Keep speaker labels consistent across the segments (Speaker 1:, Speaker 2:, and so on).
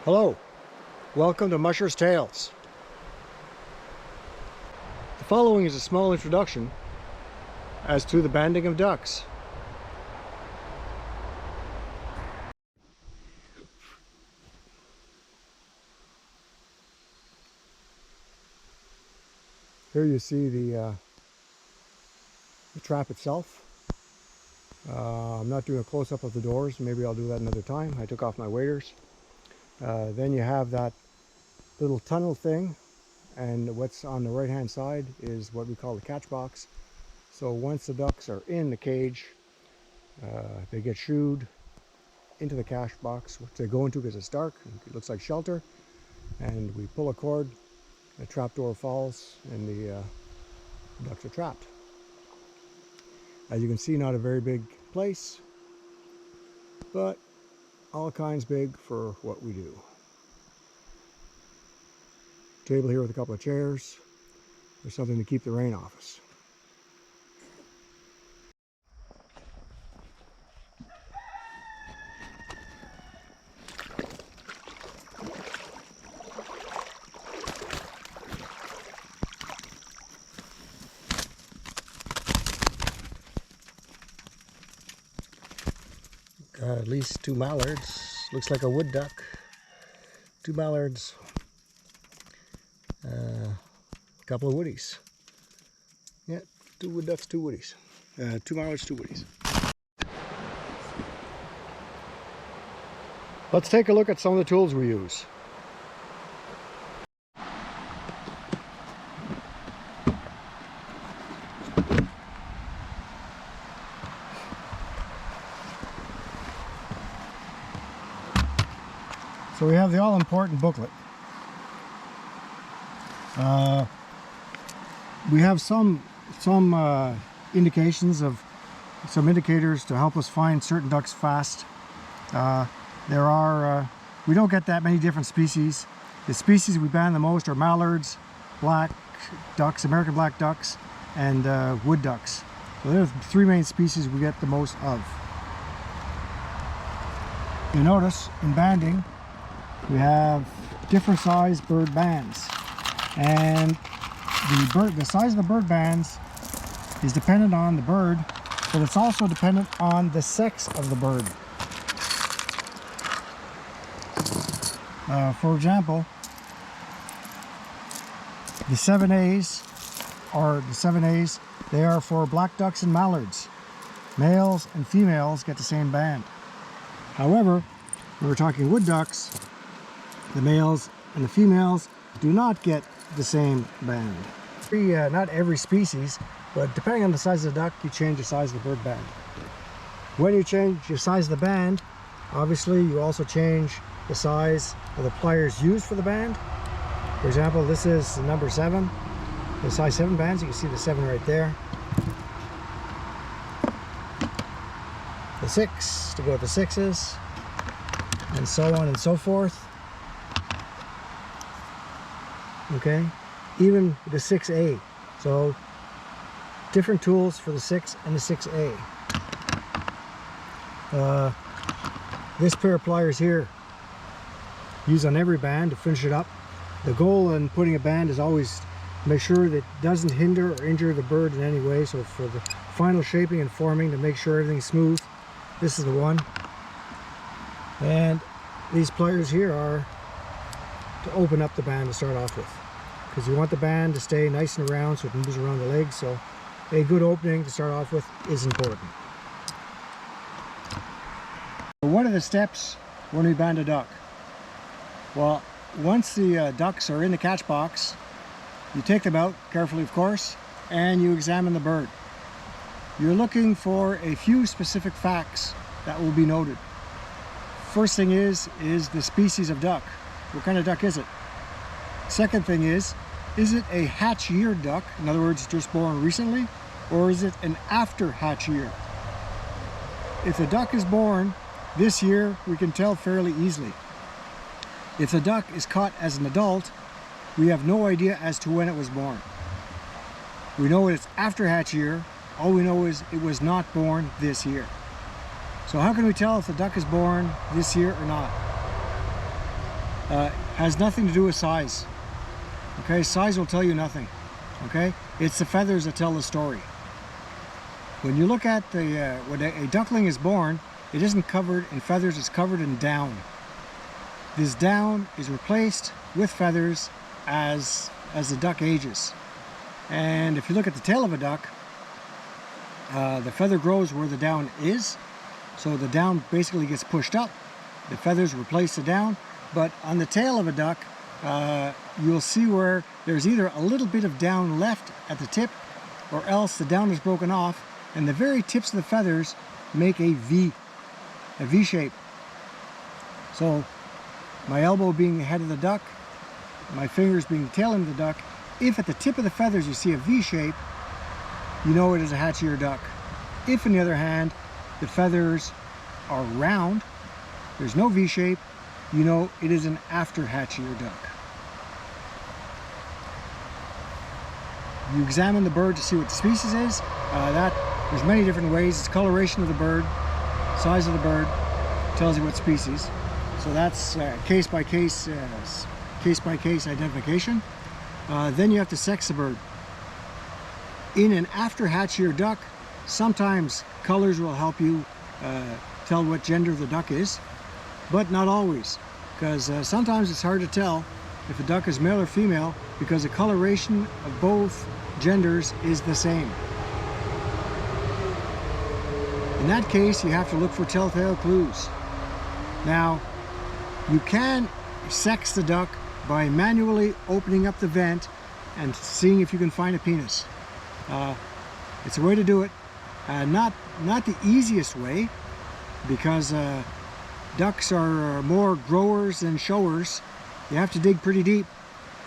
Speaker 1: Hello, welcome to Musher's Tales. The following is a small introduction as to the banding of ducks. Here you see the trap itself. I'm not doing a close-up of the doors. Maybe I'll do that another time. I took off my waders. Then you have that little tunnel thing, and what's on the right hand side is what we call the catch box. So once the ducks are in the cage, they get shooed into the catch box, which they go into because it's dark, it looks like shelter, and we pull a cord, the trap door falls, and the ducks are trapped. As you can see, not a very big place, but all kinds big for what we do. Table here with a couple of chairs. There's something to keep the rain off us. Got at least 2 mallards. Looks like a wood duck. 2 mallards. A couple of woodies. Yeah, 2 wood ducks, 2 woodies. 2 mallards, 2 woodies. Let's take a look at some of the tools we use. So we have the all-important booklet. We have some indications of some indicators to help us find certain ducks fast. We don't get that many different species. The species we ban the most are mallards, black ducks, American black ducks, and wood ducks. So they're the 3 main species we get the most of. You notice in banding we have different size bird bands, and the size of the bird bands is dependent on the bird, but it's also dependent on the sex of the bird. For example, the 7As they are for black ducks and mallards. Males and females get the same band. However, when we're talking wood ducks, the males and the females do not get the same band. Not every species, but depending on the size of the duck, you change the size of the bird band. When you change your size of the band, obviously you also change the size of the pliers used for the band. For example, this is the number 7, the size 7 bands. You can see the 7 right there. The 6 to go with the 6s, and so on and so forth. Okay, even the 6A. So different tools for the 6 and the 6A. This pair of pliers here, used on every band to finish it up. The goal in putting a band is always to make sure that it doesn't hinder or injure the bird in any way. So for the final shaping and forming, to make sure everything's smooth, this is the one. And these pliers here are to open up the band to start off with, because you want the band to stay nice and round so it moves around the legs. So a good opening to start off with is important. What are the steps when we band a duck? Well, once the ducks are in the catch box, you take them out carefully, of course, and you examine the bird. You're looking for a few specific facts that will be noted. First thing is the species of duck. What kind of duck is it? Second thing is it a hatch-yeared duck? In other words, just born recently? Or is it an after hatch year? If the duck is born this year, we can tell fairly easily. If the duck is caught as an adult, we have no idea as to when it was born. We know it's after hatch year. All we know is it was not born this year. So how can we tell if the duck is born this year or not? has nothing to do with size. Okay, size will tell you nothing. Okay, it's the feathers that tell the story. When you look at when a duckling is born, it isn't covered in feathers, it's covered in down. This down is replaced with feathers as the duck ages. And if you look at the tail of a duck, the feather grows where the down is, so the down basically gets pushed up. The feathers replace the down, but on the tail of a duck, you'll see where there's either a little bit of down left at the tip, or else the down is broken off, and the very tips of the feathers make a V shape. So my elbow being the head of the duck, my fingers being the tail end of the duck, if at the tip of the feathers you see a V shape, you know it is a hatchier duck. If on the other hand, the feathers are round, there's no V shape, you know it is an after hatchier duck. You examine the bird to see what the species is. There's many different ways. It's coloration of the bird, size of the bird, tells you what species. So that's case by case identification. Then you have to sex the bird. In an after hatchier duck, sometimes colors will help you tell what gender the duck is, but not always, because sometimes it's hard to tell if a duck is male or female because the coloration of both genders is the same. In that case, you have to look for telltale clues. Now, you can sex the duck by manually opening up the vent and seeing if you can find a penis. It's a way to do it. Not the easiest way, because ducks are more growers than showers. You have to dig pretty deep,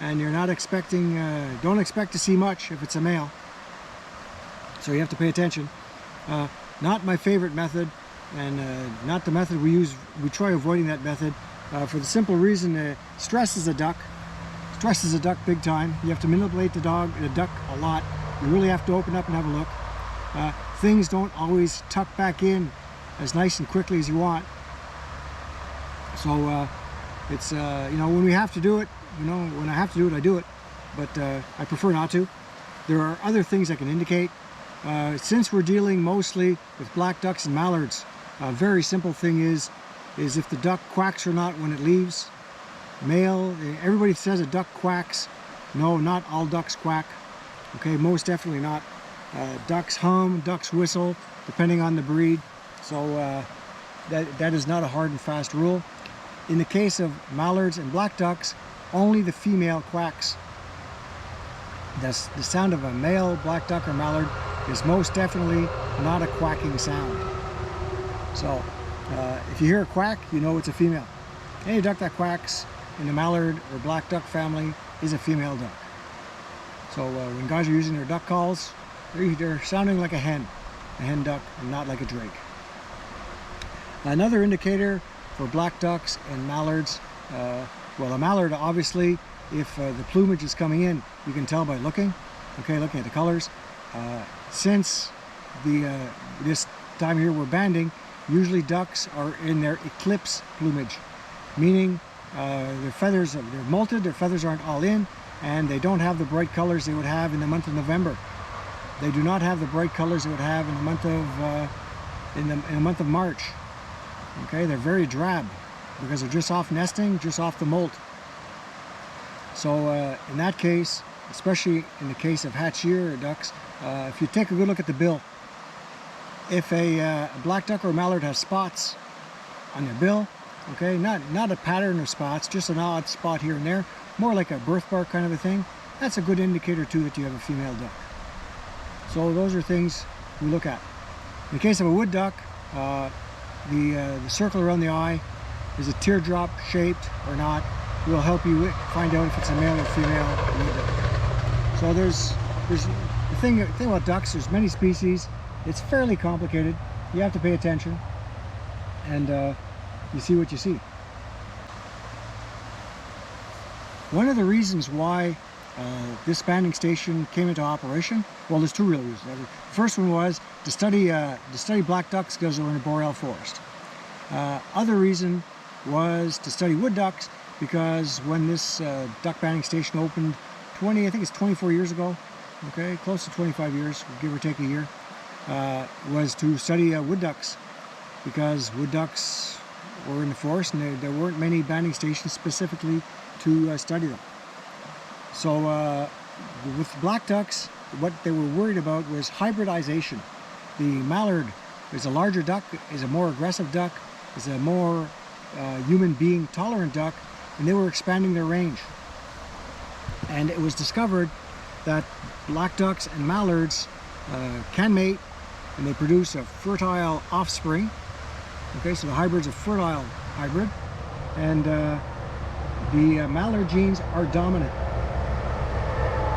Speaker 1: and you're not expecting, don't expect to see much if it's a male. So you have to pay attention. Not my favorite method, and not the method we use. We try avoiding that method for the simple reason it stresses the duck. Stresses the duck big time. You have to manipulate the duck a lot. You really have to open up and have a look. Things don't always tuck back in as nice and quickly as you want. So it's when we have to do it, when I have to do it, I do it, but I prefer not to. There are other things that can indicate. Since we're dealing mostly with black ducks and mallards, a very simple thing is if the duck quacks or not when it leaves. Male, everybody says a duck quacks. No, not all ducks quack. Okay, most definitely not. Ducks hum, ducks whistle, depending on the breed. So that is not a hard and fast rule. In the case of mallards and black ducks, only the female quacks. The sound of a male black duck or mallard is most definitely not a quacking sound. So if you hear a quack, you know it's a female. Any duck that quacks in the mallard or black duck family is a female duck. So when guys are using their duck calls, they're sounding like a hen duck, and not like a drake. Another indicator for black ducks and mallards, well, a mallard, obviously, if the plumage is coming in, you can tell by looking at the colors. Since this time here we're banding, usually ducks are in their eclipse plumage, meaning their feathers, they're molted, their feathers aren't all in, and they don't have the bright colors they would have in the month of November. They do not have the bright colors they would have in the month of in the month of March. Okay, they're very drab because they're just off nesting, just off the molt. So in that case, especially in the case of hatchier ducks, if you take a good look at the bill, if a black duck or a mallard has spots on their bill, okay, not a pattern of spots, just an odd spot here and there, more like a birthmark kind of a thing, that's a good indicator too that you have a female duck. So those are things we look at. In the case of a wood duck, the circle around the eye, is it teardrop shaped or not, will help you find out if it's a male or female wood duck. So there's the thing about ducks, there's many species. It's fairly complicated. You have to pay attention, and you see what you see. One of the reasons why this banding station came into operation, well, there's two real reasons. The first one was to study black ducks because they were in a boreal forest. Other reason was to study wood ducks because when this duck banding station opened I think it's 24 years ago, okay, close to 25 years, give or take a year, was to study wood ducks, because wood ducks were in the forest and there weren't many banding stations specifically to study them. So with black ducks, what they were worried about was hybridization. The mallard is a larger duck, is a more aggressive duck, is a more human being tolerant duck, and they were expanding their range. And it was discovered that black ducks and mallards can mate, and they produce a fertile offspring. Okay, so the hybrid's a fertile hybrid, and the mallard genes are dominant.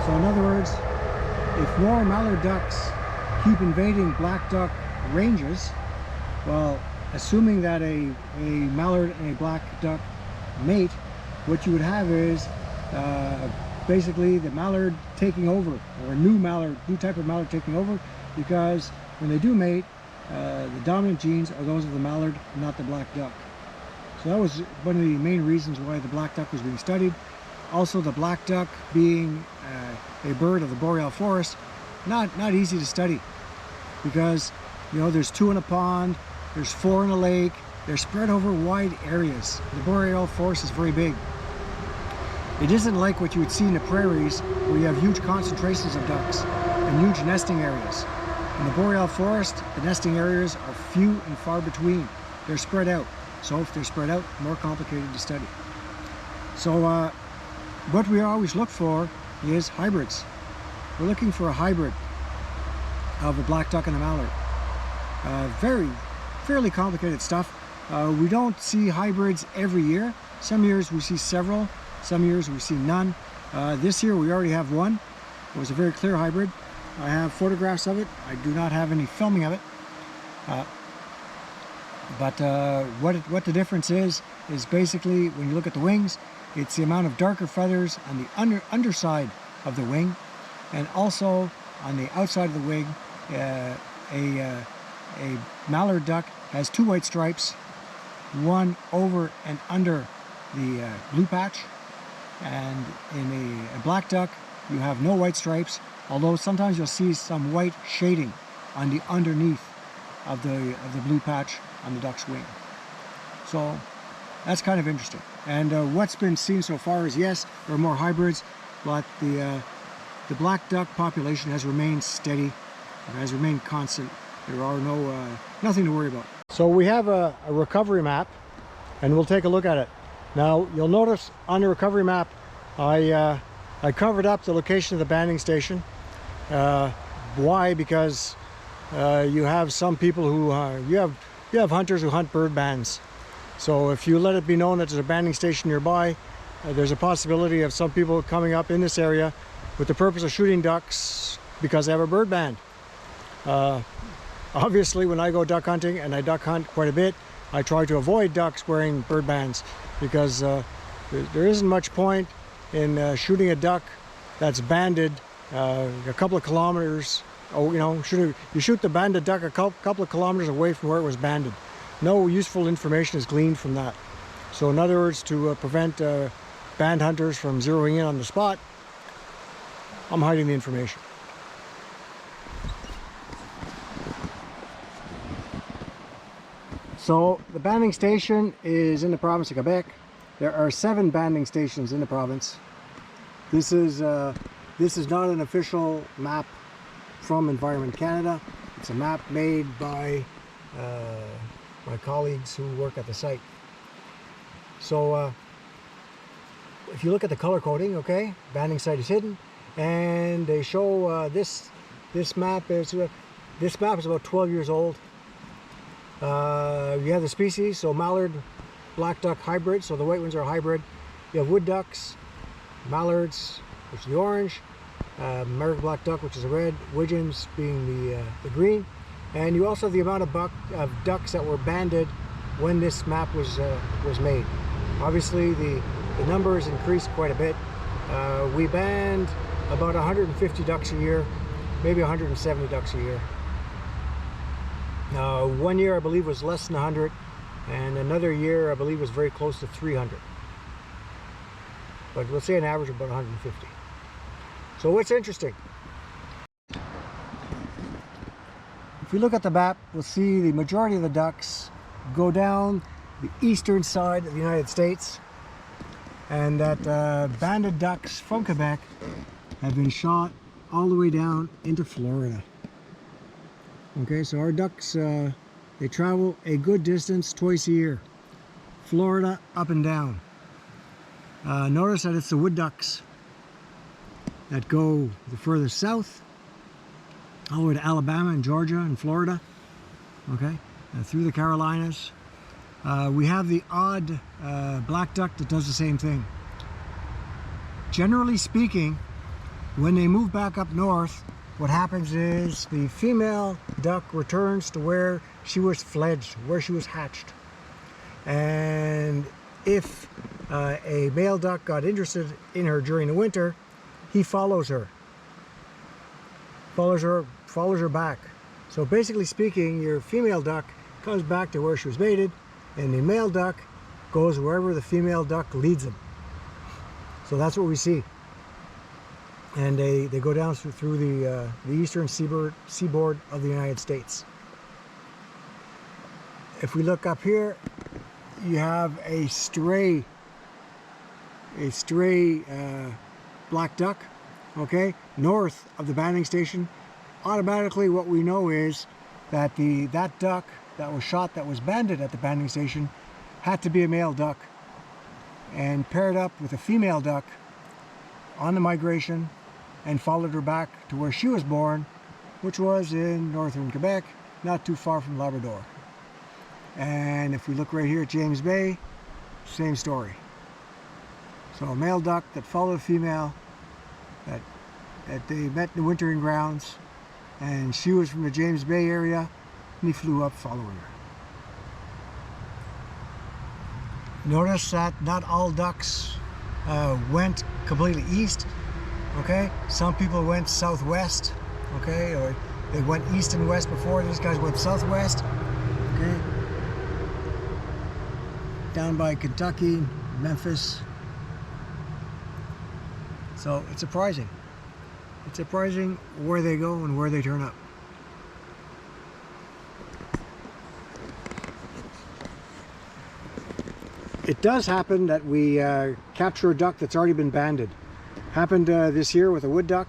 Speaker 1: So in other words, if more mallard ducks keep invading black duck ranges, well, assuming that a mallard and a black duck mate, what you would have is basically the mallard taking over, or a new type of mallard taking over, because when they do mate, the dominant genes are those of the mallard, not the black duck. So that was one of the main reasons why the black duck was being studied. Also, the black duck being a bird of the boreal forest, not easy to study, because there's 2 in a pond, there's 4 in a lake, they're spread over wide areas. The boreal forest is very big. It isn't like what you would see in the prairies, where you have huge concentrations of ducks and huge nesting areas. In the boreal forest, the nesting areas are few and far between. They're spread out. So if they're spread out, more complicated to study. So what we always look for is hybrids. We're looking for a hybrid of a black duck and a mallard. Fairly complicated stuff. We don't see hybrids every year. Some years we see several. Some years we see none. This year we already have one. It was a very clear hybrid. I have photographs of it. I do not have any filming of it. But what the difference is basically, when you look at the wings, it's the amount of darker feathers on the underside of the wing, and also on the outside of the wing. A mallard duck has 2 white stripes, one over and under the blue patch, and in a black duck you have no white stripes, although sometimes you'll see some white shading on the underneath of the blue patch on the duck's wing. So that's kind of interesting. And what's been seen so far is, yes, there are more hybrids, but the black duck population has remained steady and has remained constant. There are nothing to worry about. So we have a recovery map, and we'll take a look at it. Now you'll notice on the recovery map, I covered up the location of the banding station. Why? Because you have some people who you have hunters who hunt bird bands. So if you let it be known that there's a banding station nearby, there's a possibility of some people coming up in this area with the purpose of shooting ducks because they have a bird band. Obviously, when I go duck hunting, and I duck hunt quite a bit, I try to avoid ducks wearing bird bands, because there isn't much point in shooting a duck that's banded a couple of kilometers. You shoot the banded duck a couple of kilometers away from where it was banded. No useful information is gleaned from that. So in other words, to prevent band hunters from zeroing in on the spot, I'm hiding the information. So the banding station is in the province of Quebec. There are 7 banding stations in the province. This is not an official map from Environment Canada. It's a map made by my colleagues who work at the site. So if you look at the color coding, okay, banding site is hidden, and they show this map is about 12 years old. You have the species, so mallard, black duck hybrid, so the white ones are hybrid. You have wood ducks, mallards, which is the orange, American black duck, which is the red, widgeons being the green, and you also have the amount of ducks that were banded when this map was made. Obviously, the numbers increased quite a bit. We band about 150 ducks a year, maybe 170 ducks a year. 1 year, I believe, was less than 100, and another year, I believe, was very close to 300. but we'll say an average of about 150. So what's interesting? If we look at the map, we'll see the majority of the ducks go down the eastern side of the United States, and that banded ducks from Quebec have been shot all the way down into Florida. Okay, so our ducks, they travel a good distance twice a year. Florida up and down. Notice that it's the wood ducks that go the furthest south, all the way to Alabama and Georgia and Florida, okay, through the Carolinas. We have the odd black duck that does the same thing. Generally speaking, when they move back up north, what happens is the female duck returns to where she was fledged, where she was hatched. And if a male duck got interested in her during the winter, he follows her back. So basically speaking, your female duck comes back to where she was mated, and the male duck goes wherever the female duck leads him. So that's what we see. And they go down through the eastern seaboard of the United States. If we look up here, you have a stray black duck, okay, north of the banding station. Automatically what we know is that that duck that was shot, that was banded at the banding station, had to be a male duck and paired up with a female duck on the migration and followed her back to where she was born, which was in northern Quebec, not too far from Labrador. And if we look right here at James Bay, same story. So a male duck that followed a female that they met in the wintering grounds, and she was from the James Bay area, and he flew up following her. Notice that not all ducks went completely east, okay? Some people went southwest, okay? Or they went east and west before. These guys went southwest, okay? Down by Kentucky, Memphis. So it's surprising. It's surprising where they go and where they turn up. It does happen that we capture a duck that's already been banded. Happened this year with a wood duck.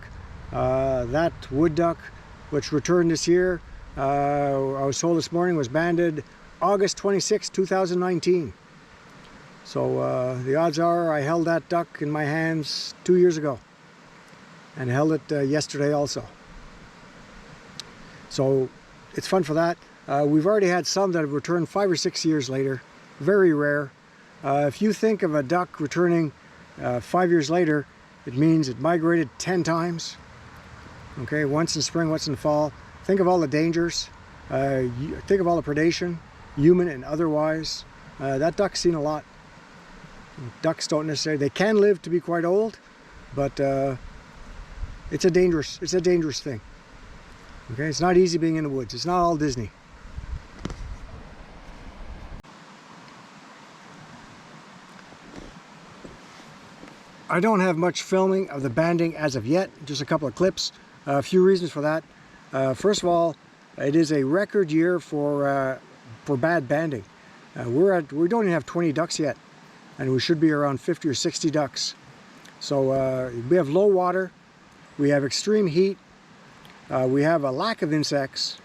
Speaker 1: That wood duck, which returned this year, I was told this morning, was banded August 26, 2019. So the odds are I held that duck in my hands 2 years ago, and held it yesterday also. So it's fun for that. We've already had some that have returned 5 or 6 years later. Very rare. If you think of a duck returning 5 years later, it means it migrated 10 times. Okay, once in spring, once in fall. Think of all the dangers. Think of all the predation, human and otherwise. That duck's seen a lot. Ducks don't necessarily, they can live to be quite old, but it's a dangerous thing. Okay, it's not easy being in the woods. It's not all Disney. I don't have much filming of the banding as of yet, just a couple of clips. A few reasons for that. First of all, it is a record year for bad banding. We don't even have 20 ducks yet, and we should be around 50 or 60 ducks. So we have low water, we have extreme heat, we have a lack of insects,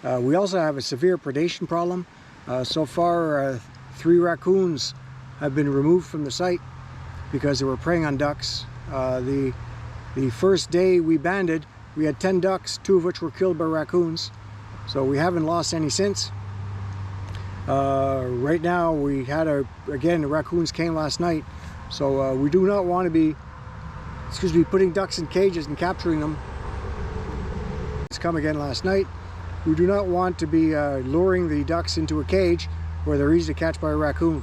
Speaker 1: we also have a severe predation problem. So far 3 raccoons have been removed from the site because they were preying on ducks. The first day we banded, we had 10 ducks, 2 of which were killed by raccoons. So we haven't lost any since. Right now we had again, the raccoons came last night. So we do not want to be, putting ducks in cages and capturing them. It's come again last night. We do not want to be luring the ducks into a cage where they're easy to catch by a raccoon.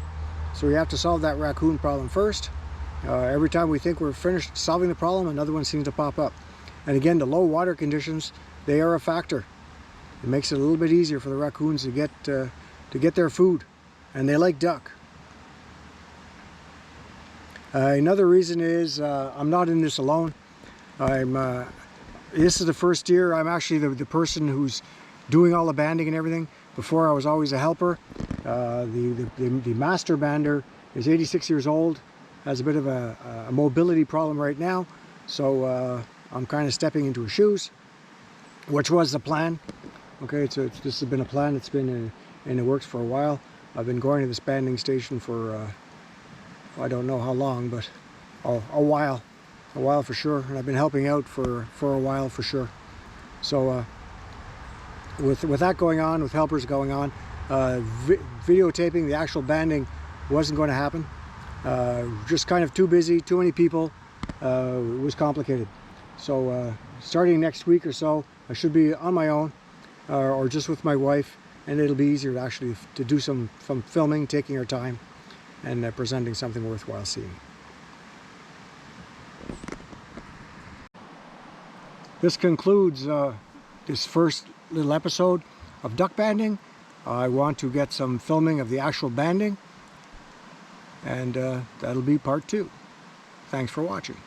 Speaker 1: So we have to solve that raccoon problem first. Every time we think we're finished solving the problem, another one seems to pop up. And again, the low water conditions, they are a factor. It makes it a little bit easier for the raccoons to get their food, and they like duck. Another reason is I'm not in this alone. This is the first year I'm actually the person who's doing all the banding and everything. Before I was always a helper. The master bander is 86 years old, has a bit of a mobility problem right now, so I'm kind of stepping into his shoes, which was the plan. Okay, so this has been a plan. It's been in the works for a while. I've been going to this banding station for I don't know how long, but a while for sure, and I've been helping out for a while for sure. So with that going on, with helpers going on, videotaping the actual banding wasn't going to happen. Just kind of too busy, too many people. It was complicated. So starting next week or so, I should be on my own, or just with my wife, and it'll be easier to actually do some filming, taking our time, and presenting something worthwhile seeing. This concludes this first little episode of duck banding. I want to get some filming of the actual banding, and that'll be part 2. Thanks for watching.